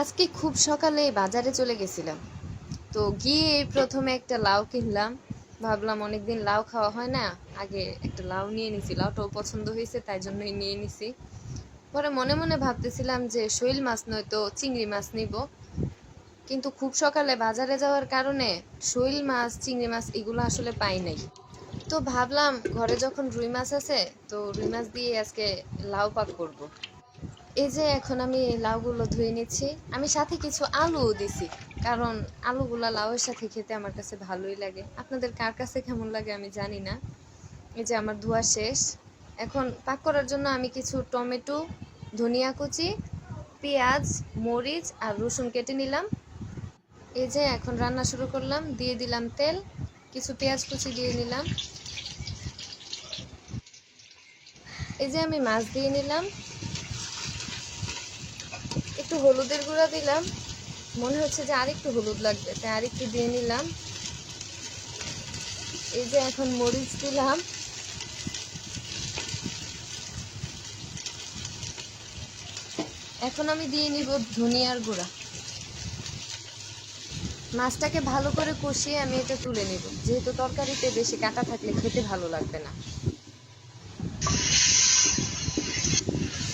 আজকে খুব সকালে বাজারে চলে গেছিলাম। তো গিয়ে প্রথমে একটা লাউ কিনলাম। ভাবলাম অনেকদিন লাউ খাওয়া হয় না, আগে একটা লাউ নিয়ে নিছি। লাউটাও পছন্দ হয়েছে, তাই জন্যই নিয়ে নিছি। পরে মনে মনে ভাবতেছিলাম যে শৈল মাছ নয়তো চিংড়ি মাছ নিব, কিন্তু খুব সকালে বাজারে যাওয়ার কারণে শৈল মাছ চিংড়ি মাছ এগুলো আসলে পাই নাই। তো ভাবলাম ঘরে যখন রুই মাছ আছে, তো রুই মাছ দিয়ে আজকে লাউ পাক করব। এই যে এখন আমি লাউগুলো ধুয়ে নিচ্ছি, আমি সাথে কিছু আলুও দিছি, কারণ আলুগুলা লাউয়ের সাথে খেতে আমার কাছে ভালোই লাগে। আপনাদের কার কাছে কেমন লাগে আমি জানি না। এই যে আমার ধোয়া শেষ। এখন পাক করার জন্য আমি কিছু টমেটো, ধনিয়া কুচি, পেঁয়াজ, মরিচ আর রসুন কেটে নিলাম। এই যে এখন রান্না শুরু করলাম, দিয়ে দিলাম তেল, কিছু পেঁয়াজ কুচি দিয়ে নিলাম। এই যে আমি মাছ দিয়ে নিলাম, একটু হলুদের গুঁড়া দিলাম, মনে হচ্ছে যে আরেকটু হলুদ লাগবে তাই আরেকটু দিয়ে নিলাম। এই যে এখন মরিচ দিলাম, এখন আমি দিয়ে নিব ধনিয়ার গুঁড়া। মাছটাকে ভালো করে কষিয়ে আমি এটা তুলে নিব, যেহেতু তরকারিতে বেশি কাটা থাকলে খেতে ভালো লাগবে না।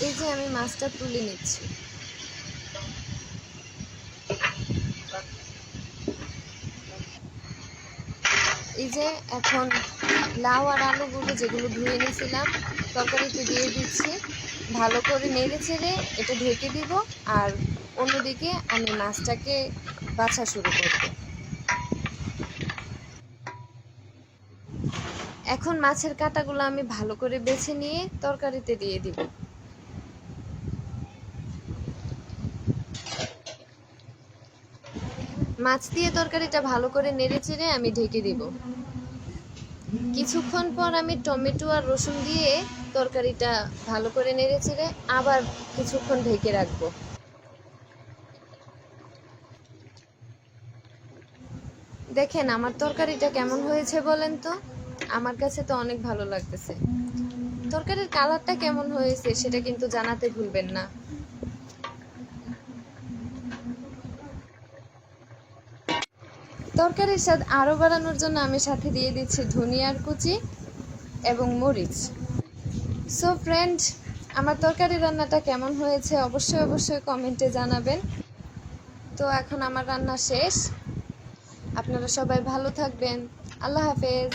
এই যে আমি মাছটা তুলে নিচ্ছি। এই যে এখন লাউ আর আলুগুলো যেগুলো ধুয়ে নিয়েছিলাম তরকারিতে দিয়ে দিচ্ছি, ভালো করে নেড়ে ছেড়ে এটা ঢেকে দিব। আর অন্যদিকে আমি মাছটাকে বাছা শুরু করব। এখন মাছের কাঁটাগুলো আমি ভালো করে বেছে নিয়ে তরকারিতে দিয়ে দিব। মাছ দিয়ে তরকারিটা ভালো করে নেড়ে চেড়ে আমি ঢেকে দিব। কিছুক্ষণ পর আমি টমেটো আর রসুন দিয়ে তরকারিটা ভালো করে নেড়ে চেড়ে আবার কিছুক্ষণ ঢেকে রাখবো। দেখেন আমার তরকারিটা কেমন হয়েছে বলেন তো? আমার কাছে তো অনেক ভালো লাগতেছে। তরকারির কালারটা কেমন হয়েছে সেটা কিন্তু জানাতে ভুলবেন না। তরকারির স্বাদ আরো বাড়ানোর জন্য আমি সাথে দিয়ে দিচ্ছি ধনিয়ার কুচি এবং মরিচ। সো ফ্রেন্ড, আমার তরকারি রান্নাটা কেমন হয়েছে অবশ্যই অবশ্যই কমেন্টে জানাবেন। তো এখন আমার রান্না শেষ। আপনারা সবাই ভালো থাকবেন। আল্লাহ হাফেজ।